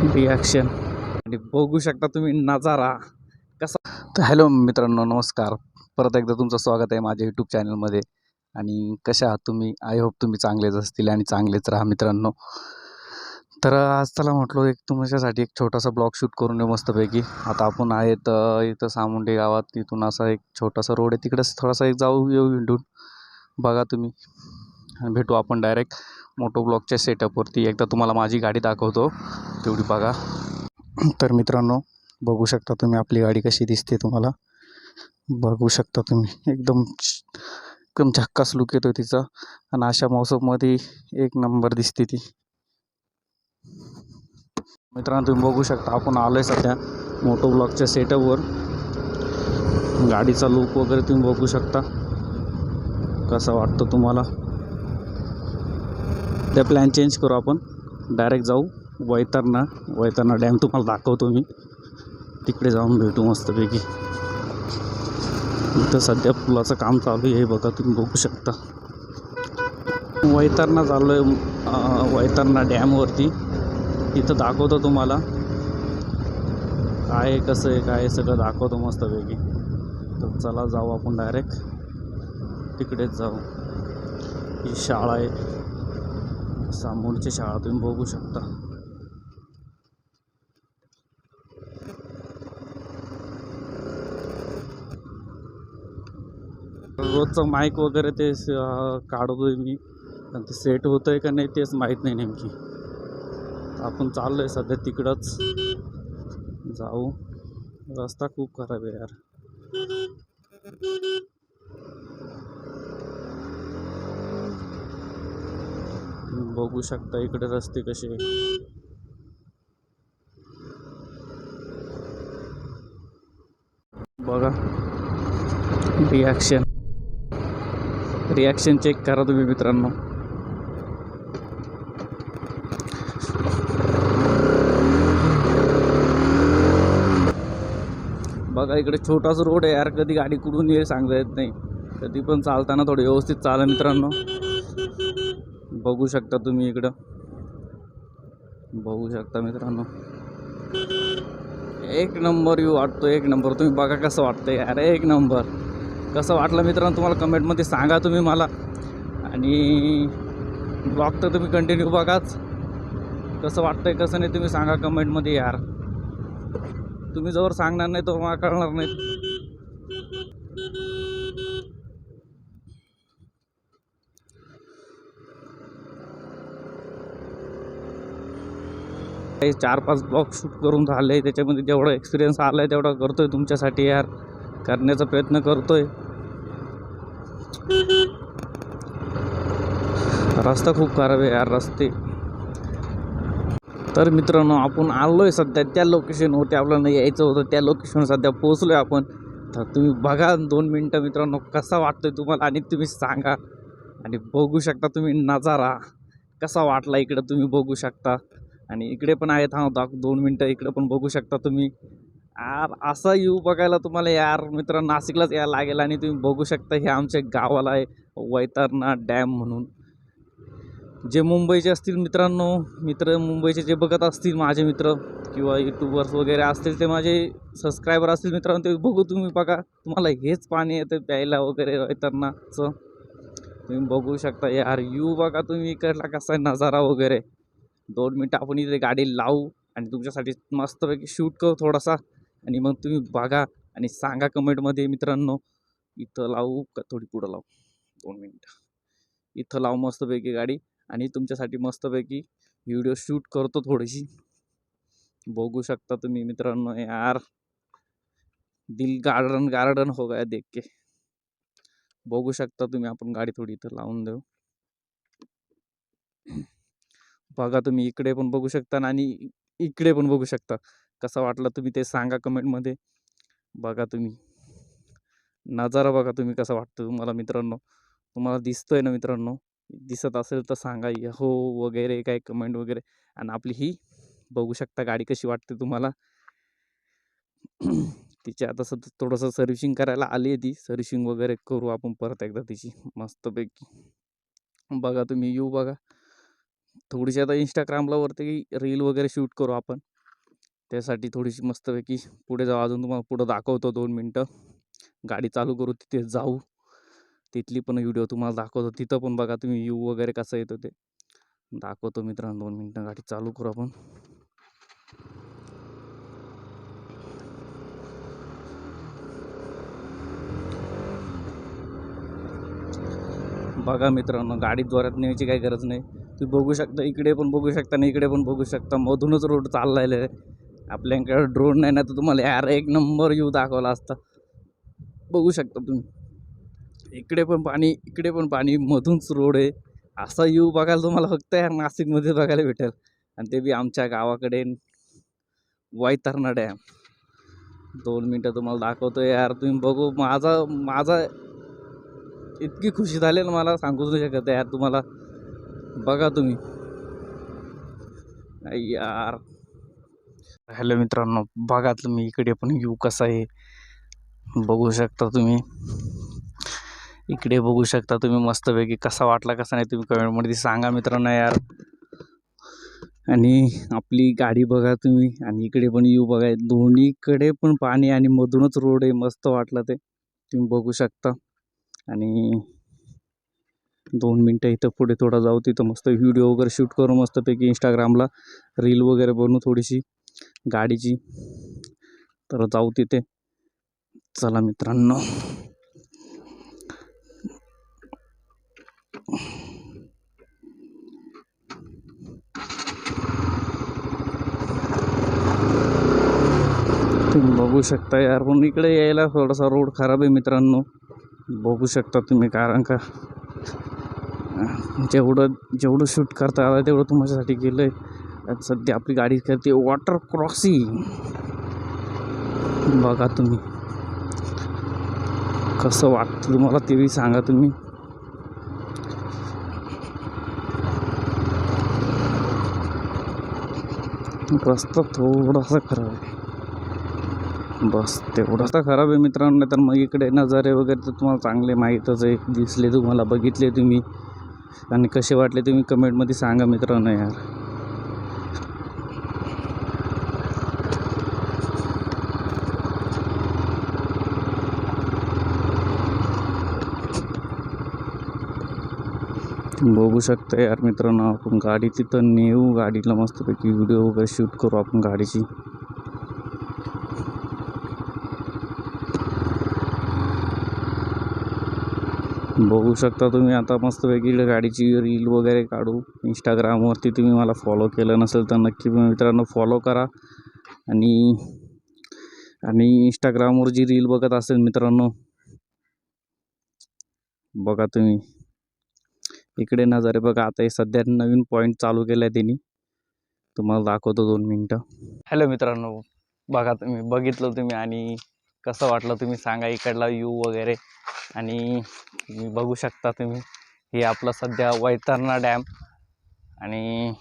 Reaction आणि बघू शकता तुम्ही नजारा कसा. तर हॅलो मित्रांनो, नमस्कार. परत एकदा तुमचं स्वागत आहे माझ्या यूट्यूब चॅनलमध्ये. आणि कशा आहात तुम्ही? आय होप तुम्ही चांगलेच असतील आणि चांगलेच राहा मित्रांनो. तर आज त्याला म्हटलो एक तुमच्यासाठी एक छोटासा ब्लॉग शूट करून येऊ मस्तपैकी. आता आपण आहेत इथं सामुंडे गावात. तिथून असा एक छोटासा रोड आहे, तिकडेच थोडासा एक जाऊ येऊ हिंडून बघा तुम्ही. आणि भेटू आपण डायरेक्ट मोटो ब्लॉगच्या सेटअपवरती. एकदा तुम्हाला माझी गाडी दाखवतो, तेवढी बघा. तर मित्रांनो, बघू शकता तुम्ही आपली गाडी कशी दिसते. तुम्हाला बघू शकता तुम्ही एकदम झक्कास लुक येतो तिचा. आणि अशा मौसममध्ये एक नंबर दिसते ती. मित्रांनो, तुम्ही बघू शकता आपण आलो आहे सध्या मोटो ब्लॉगच्या सेटअपवर. गाडीचा लुक वगैरे तुम्ही बघू शकता कसा वाटतं तुम्हाला. त्या प्लॅन चेंज करू, आपण डायरेक्ट जाऊ वैतरणा डॅम तुम्हाला दाखवतो मी. तिकडे जाऊन भेटू मस्तपैकी. इथं सध्या पुलाचं काम चालू आहे बघा, तुम्ही बघू शकता. वैतरणा चालू आहे, वैतरणा डॅमवरती. इथं दाखवतो तुम्हाला काय कसं आहे, काय सगळं दाखवतो मस्तपैकी. तर चला जाऊ आपण डायरेक्ट तिकडेच जाऊ. ही शाळा आहे, सामोरची शाळा तुम्ही बघू शकता. रोजचं माईक वगैरे ते काढतोय मी, आणि ते सेट होतं आहे का नाही तेच माहीत नाही नेमकी. आपण चाललो आहे सध्या तिकडंच जाऊ. रस्ता खूप खराब आहे यार. बघू शकता इकडे रस्ते कसे. बघा रिॲक्शन चेक करा तुम्ही मित्रांनो. बघा इकडे छोटाच रोड आहे यार, कधी गाडी कुठून येईल सांगता येत नाही. कधी पण चालताना थोडं व्यवस्थित चाला मित्रांनो. बघू शकता तुम्ही इकडं, बघू शकता मित्रांनो. एक नंबर व्यू वाटतो, एक नंबर. तुम्ही बघा कसं वाटतंय यार, एक नंबर. कसं वाटलं मित्रांनो तुम्हाला कमेंटमध्ये सांगा तुम्ही मला. आणि ब्लॉग तर तुम्ही कंटिन्यू बघाच. कसं वाटतंय कसं नाही तुम्ही सांगा कमेंटमध्ये यार. तुम्ही जवळ सांगणार नाही तो मला कळणार नाही. काही 4-5 ब्लॉग शूट करून झाले, त्याच्यामध्ये जेवढा एक्सपिरियन्स आला आहे तेवढा करतोय तुमच्यासाठी यार, करण्याचा प्रयत्न करतोय. रस्ता खूप खराब आहे यार, रस्ते. तर मित्रांनो, आपण आलोय सध्या त्या लोकेशनवरती. आपल्याला यायचं होतं त्या लोकेशनवर सध्या पोहोचलोय आपण. तर तुम्ही बघा 2 मिनटं मित्रांनो कसा वाटतोय तुम्हाला, आणि तुम्ही सांगा. आणि बघू शकता तुम्ही नजारा कसा वाटला इकडं, तुम्ही बघू शकता. आणि इकडे पण आहेत, हां 2 मिनटं इकडे पण बघू शकता तुम्ही यार. असा येऊ बघायला तुम्हाला यार मित्रांनो नाशिकलाच यायला लागेल. आणि तुम्ही बघू शकता हे आमच्या गावाला आहे वैतरणा डॅम म्हणून. जे मुंबईचे असतील मित्रांनो, मुंबईचे जे बघत असतील माझे मित्र किंवा यूट्यूबर्स वगैरे असतील, ते माझे सबस्क्रायबर असतील मित्रांनो, ते बघू तुम्ही बघा. तुम्हाला हेच पाणी येतं प्यायला वगैरे वैतरणाचं. तुम्ही बघू शकता यार, यू बघा तुम्ही इकडला कसा नजारा वगैरे. 2 मिनटं आपण इथे गाडी लावू आणि तुमच्यासाठी मस्तपैकी शूट करू थोडासा. आणि मग तुम्ही बघा आणि सांगा कमेंटमध्ये मित्रांनो. इथं लावू का थोडी पुढं लावू? 2 मिनटं इथं लावू मस्तपैकी गाडी, आणि तुमच्यासाठी मस्तपैकी व्हिडिओ शूट करतो थोडीशी. बघू शकता तुम्ही मित्रांनो यार, दिल गार्डन हो गया देख के. बघू शकता तुम्ही, आपण गाडी थोडी इथं लावून देऊ. बघा तुम्ही इकडे पण बघू शकता आणि इकडे पण बघू शकता. कसं वाटलं तुम्ही ते सांगा कमेंटमध्ये. बघा तुम्ही नजारा, बघा तुम्ही कसं वाटतं तुम्हाला मित्रांनो. तुम्हाला दिसतोय ना मित्रांनो? दिसत असेल तर सांगा हो वगैरे काय कमेंट वगैरे. आणि आपली ही बघू शकता गाडी कशी वाटते तुम्हाला. तिची आता सध्या थोडंसं सर्व्हिसिंग करायला आली आहे ती. सर्व्हिसिंग वगैरे करू आपण परत एकदा तिची मस्तपैकी. बघा तुम्ही येऊ बघा. थोडीशी आता इंस्टाग्रामला वरती रील वगैरे शूट करू आपण. त्यासाठी थोडीशी मस्तपैकी पुढे जाऊ. अजून तुम्हाला पुढं दाखवतो 2 मिनटं. गाडी चालू करू, तिथे जाऊ, तिथली पण व्हिडिओ तुम्हाला दाखवतो. तिथं पण बघा तुम्ही व्ह्यू वगैरे कसं येतं ते दाखवतो मित्रांनो. 2 मिनटं गाडी चालू करू आपण. बघा मित्रांनो, गाडी जोरात न्यायची काही गरज नाही. तुम्ही बघू शकता, इकडे पण बघू शकता आणि इकडे पण बघू शकता. मधूनच रोड चाललेला आहे. आपल्याकडे ड्रोन नाही ना, तर तुम्हाला यार एक नंबर व्ह्यू दाखवला असता. बघू शकता तुम्ही, इकडे पण पाणी, इकडे पण पाणी, मधूनच रोड आहे. असा व्ह्यू बघायला तुम्हाला फक्त यार नाशिकमध्ये बघायला भेटेल, आणि ते बी आमच्या गावाकडे वैतरणा डॅम. 2 मिनटं तुम्हाला दाखवतो यार. तुम्ही बघू, माझा इतकी खुशी झाली ना, मला सांगूच नाही शकत यार तुम्हाला. बघा तुम्ही यार. हॅलो मित्रांनो, बघा तुम्ही इकडे पण व्ह्यू कसा आहे बघू शकता तुम्ही. इकडे बघू शकता तुम्ही मस्तपैकी. कसा वाटला कसा नाही तुम्ही कमेंटमध्ये सांगा मित्रांनो यार. आणि आपली गाडी बघा तुम्ही, आणि इकडे पण व्ह्यू बघा. दोन्हीकडे पण पाणी आणि मधूनच रोड आहे. मस्त वाटलं ते तुम्ही बघू शकता. आणि 2 मिनटं इथं पुढे थोडा जाऊ, तिथं मस्त व्हिडिओ वगैरे शूट करू, मस्तपैकी इंस्टाग्रामला रील वगैरे बनवू थोडीशी गाडीची. तर जाऊ तिथे. चला मित्रांनो. तुम्ही बघू शकता यार, पण इकडे यायला थोडासा रोड खराब आहे मित्रांनो. बघू शकता तुम्ही, कारण का जेवढं शूट करता आलं तेवढं तुमच्यासाठी केलं आहे. सध्या आपली गाडी करते वॉटर क्रॉसिंग. बघा तुम्ही कसं वाटतं तुम्हाला ते बी सांगा तुम्ही. रस्ता थोडासा खराब आहे, बस तेवढासा खराब आहे मित्रांनो. नाही तर मग इकडे नजारे वगैरे तर तुम्हाला चांगले माहीतच आहे, दिसले तुम्हाला, बघितले तुम्ही. आणि कसे वाटले तुम्ही कमेंटमध्ये सांगा मित्रांनो यार. बघू शकता यार मित्रांनो, आपण गाडी तिथं नेऊ, गाडीला मस्तपैकी व्हिडिओ वगैरे शूट करू आपण गाडीची. बघू शकता तुम्ही. आता मस्तपैकी गाडीची रील वगैरे काढू. इंस्टाग्रामवरती तुम्ही मला फॉलो केलं नसेल तर नक्की मित्रांनो फॉलो करा. आणि इंस्टाग्रामवर जी रील बघत असेल मित्रांनो, बघा तुम्ही इकडे नजारे बघा. आता हे सध्या नवीन पॉईंट चालू केला आहे त्यांनी, तुम्हाला दाखवतो 2 मिनटं. हॅलो मित्रांनो, बघा तुम्ही, बघितलं तुम्ही आणि कसं वाटलं तुम्ही सांगा इकडला व्ह्यू वगैरे. आणि तुम्ही बघू शकता तुम्ही, हे आपलं सध्या वैतरणा डॅम. आणि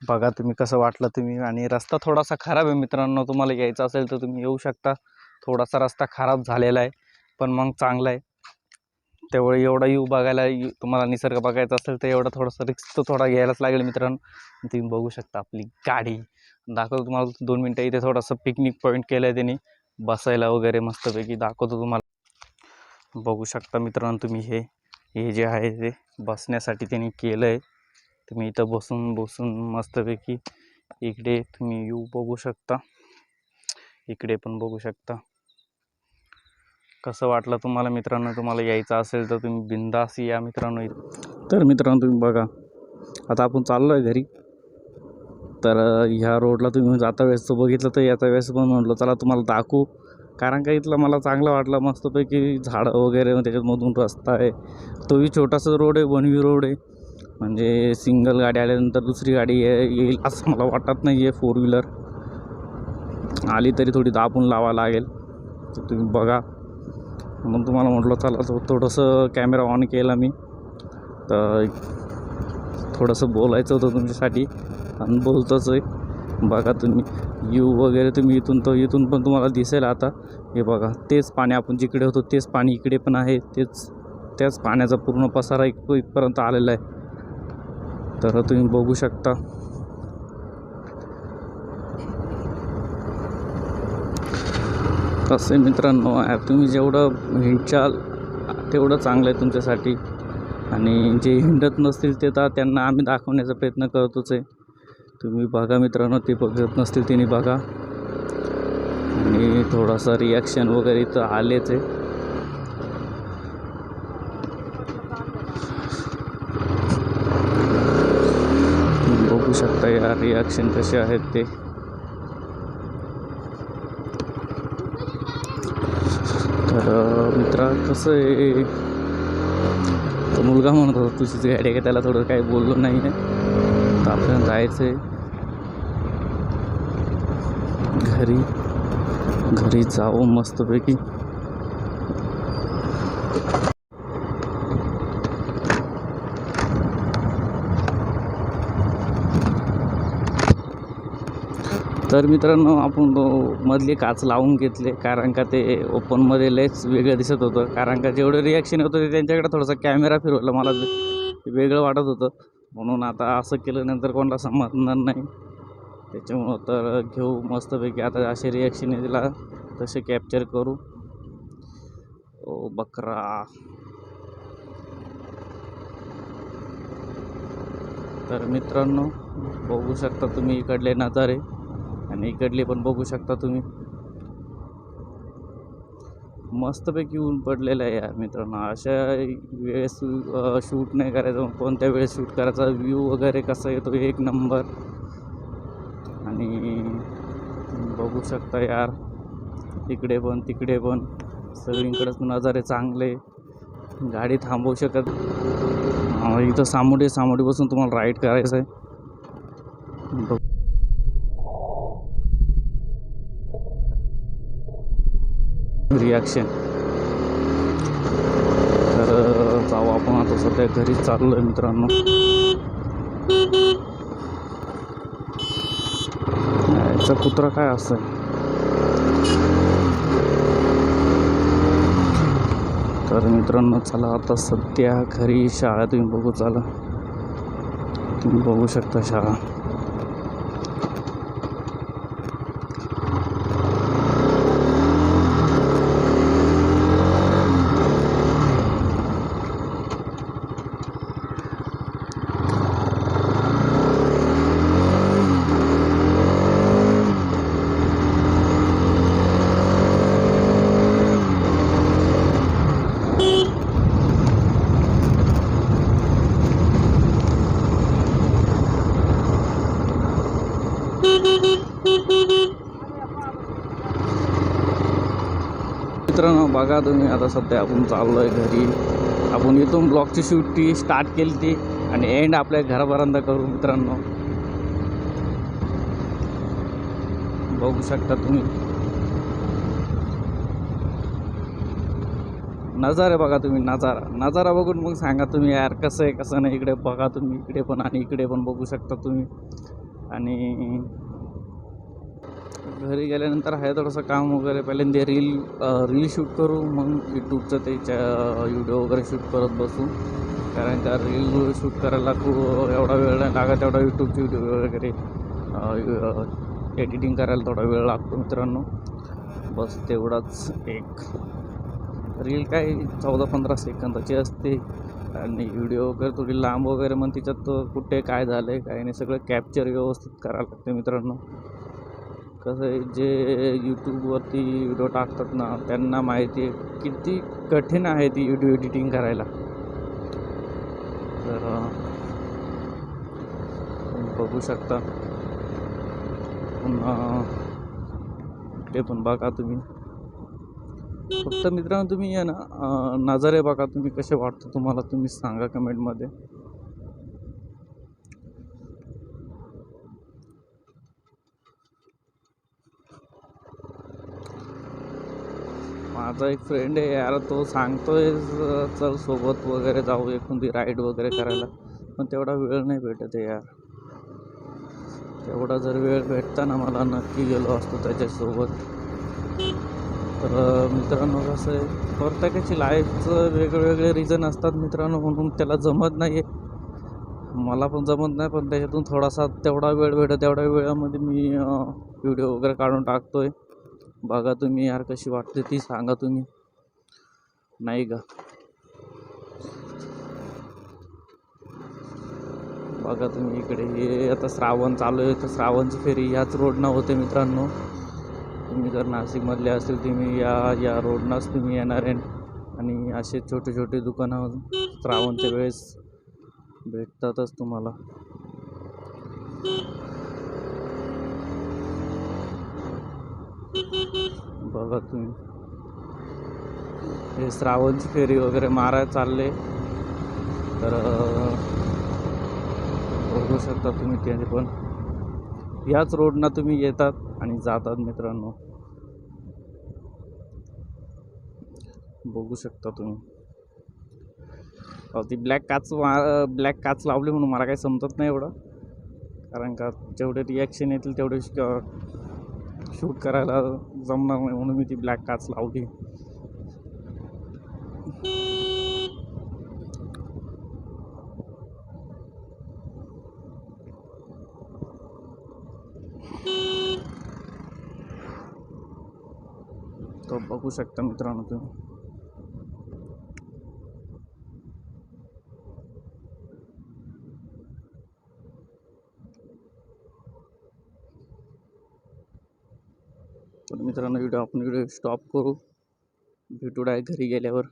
बघा तुम्ही कसं वाटलं तुम्ही. आणि रस्ता थोडासा खराब आहे मित्रांनो, तुम्हाला यायचं असेल तर तुम्ही येऊ शकता. थोडासा रस्ता खराब झालेला आहे, पण मग चांगला आहे. तेवढं एवढा व्ह्यू बघायला, तुम्हाला निसर्ग बघायचा असेल तर एवढा थोडासा रिस्क तर थोडा घ्यायलाच लागेल मित्रांनो. तुम्ही बघू शकता आपली गाडी. दाखवतो तुम्हाला 2 मिनटं. इथे थोडासा पिकनिक पॉईंट केलं आहे त्यांनी बसायला वगैरे, मस्तपैकी दाखवतो तुम्हाला. बघू शकता मित्रांनो तुम्ही, हे जे आहे ते बसण्यासाठी त्यांनी केलं आहे. तुम्ही इथं बसून मस्तपैकी इकडे तुम्ही व्ह्यू बघू शकता, इकडे पण बघू शकता. कसं वाटलं तुम्हाला मित्रांनो? तुम्हाला यायचं असेल तर तुम्ही बिंदास या मित्रांनो. तर मित्रांनो तुम्ही बघा, आता आपण चाललो आहे घरी. तर ह्या रोडला तुम्ही जाता वेळेस तो बघितलं, तर याचा वेळेस पण म्हटलं चला तुम्हाला दाखवू, कारण का इथलं मला चांगलं वाटलं. मस्तपैकी झाडं वगैरे, त्याच्यातमधून रस्ता आहे. तोही छोटासा रोड आहे, वनवी रोड आहे. म्हणजे सिंगल गाडी आल्यानंतर दुसरी गाडी येईल असं मला वाटत नाही आहे. 4 व्हीलर आली तरी थोडी दाबून लावा लागेल. तर तुम्ही बघा. मग तुम्हाला म्हटलं चला थोडंसं कॅमेरा ऑन केला मी, तर थोडंसं बोलायचं होतं तुमच्यासाठी आणि बोलतोच आहे. बघा तुम्ही व्ह्यू वगैरे, तुम्ही इथून पण तुम्हाला दिसेल. आता हे बघा, तेच पाणी आपण जिकडे होतो तेच पाणी इकडे पण आहे. त्याच पाण्याचा पूर्ण पसारा इथपर्यंत आलेला आहे. तर तुम्ही बघू शकता. कसं आहे मित्रांनो, तुम्ही जेवढं हिंडचाल तेवढं चांगलं आहे तुमच्यासाठी. आणि जे हिंडत नसतील ते तर त्यांना आम्ही दाखवण्याचा प्रयत्न करतोच आहे. तुम्ही बघा मित्रांनो, ते बघत नसतील त्यांनी बघा. आणि थोडासा रिॲक्शन वगैरे तर आलेच आहे. बघू शकता या रिॲक्शन कसे आहेत ते. तर मित्रा कसं आहे, तो मुलगा म्हणत होता तुझीच गाडी आहे का, त्याला थोडं काही बोललो नाही आहे. तर आपल्याला जायचं आहे घरी जाऊ मस्तपैकी. तर मित्रांनो, आपण मधली काच लावून घेतले, कारण का ते ओपनमध्ये लयच वेगळं दिसत होतं. कारण का जेवढं रिॲक्शन होतं ते त्यांच्याकडे थोडासा कॅमेरा फिरवला, मला वेगळं वाटत होतं. म्हणून आता असं केल्यानंतर कोणाला समजणार नाही, त्याच्यामुळं तर घेऊ मस्तपैकी. आता असे रिॲक्शन दिला तसे कॅप्चर करू. ओ बकरा. तर मित्रांनो, बघू शकता तुम्ही इकडले नजारे आणि इकडले पण बघू शकता तुम्ही. मस्तपैकी ऊन पडलेलं आहे यार मित्रांनो. अशा वेळेस शूट नाही करायचं, कोणत्या वेळेस शूट करायचा, व्ह्यू वगैरे कसा येतो एक नंबर. आणि बघू शकता यार, इकडे पण तिकडे पण सगळीकडेच नजारे चांगले. गाडी थांबवू शकत. इथं सामोडी बसून तुम्हाला राईड करायचं आहे. रिॲक्शन. तर जाऊ आपण आता, सध्या घरी चाललो आहे मित्रांनो. याचा कुत्रा काय असं. तर मित्रांनो चला आता सध्या घरी. शाळा तुम्ही बघू, चला तुम्ही बघू शकता शाळा. मित्रांनो बघा तुम्ही, आता सध्या आपण चाललो आहे घरी. आपण इथून ब्लॉगची शूटिंग स्टार्ट केली ती आणि एंड आपल्या घरापर्यंत करू मित्रांनो. बघू शकता तुम्ही नजारा, बघा तुम्ही नजारा बघून मग सांगा तुम्ही यार कसं आहे कसं नाही. इकडे बघा तुम्ही, इकडे पण आणि इकडे पण बघू शकता तुम्ही. आणि घरी गेल्यानंतर आहे थोडंसं काम वगैरे. पहिल्यांदा रील शूट करू, मग यूट्यूबचं त्याच्या व्हिडिओ वगैरे शूट करत बसू. कारण त्या रील शूट करायला खूप एवढा वेळ नाही लागत, तेवढा यूट्यूबचे व्हिडिओ वगैरे एडिटिंग करायला थोडा वेळ लागतो मित्रांनो. बस तेवढाच. एक रील काय 14-15 सेकंदाची असते आणि व्हिडिओ वगैरे थोडी लांब वगैरे, मग तिच्यात कुठे काय झालं आहे काय नाही सगळं कॅप्चर व्यवस्थित करायला लागते मित्रांनो. कसं आहे, जे यूट्यूबवरती व्हिडिओ टाकतात ना, त्यांना माहिती आहे किती कठीण आहे ती व्हिडिओ एडिटिंग करायला. तर बघू शकता पुन्हा ते पण बघा तुम्ही. फक्त मित्रांनो तुम्ही आहे ना, नजारे बघा तुम्ही कसे वाटतं तुम्हाला, तुम्ही सांगा कमेंटमध्ये. माझा एक फ्रेंड आहे यार, तो सांगतोय चल सोबत वगैरे जाऊ एखादी राईड वगैरे करायला, पण तेवढा वेळ नाही भेटत आहे यार. तेवढा जर वेळ भेटता ना मला, नक्की गेलो असतो त्याच्यासोबत. तर मित्रांनो कसं आहे, प्रत्येकाची लाईफचं वेगवेगळे रिझन असतात मित्रांनो, म्हणून त्याला जमत नाही आहे. मला पण जमत नाही, पण त्याच्यातून थोडासा तेवढा वेळ भेटत तेवढ्या वेळामध्ये मी व्हिडिओ वगैरे काढून टाकतो आहे. बघा तुम्ही यार, कशी वाटते ती सांगा तुम्ही, नाही का? बघा तुम्ही इकडे, हे आता श्रावण चालू आहे तर श्रावणची फेरी याच रोडनं होते मित्रांनो. तुम्ही जर नाशिकमधले असेल तुम्ही या रोडनंच तुम्ही येणार आहे आणि असे छोटे छोटे दुकानं श्रावणच्या वेळेस भेटतातच तुम्हाला. बघा तुम्ही, हे श्रावणची फेरी वगैरे मारायला चालले तर बघू शकता तुम्ही. त्याने पण याच रोडनं तुम्ही येतात आणि जातात मित्रांनो, बघू शकता तुम्ही. ती ब्लॅक काच लावली म्हणून मला काही समजत नाही एवढं, कारण का जेवढे रिॲक्शन येतील तेवढे शूट करायला जमणार नाही म्हणून मी ती ब्लॅक काच लावली. तो बघू शकता मित्रांनो तुम्ही. तर मित्रांनो आपण व्हिडिओ स्टॉप करू, भेटू डायरेक्ट घरी गेल्यावर.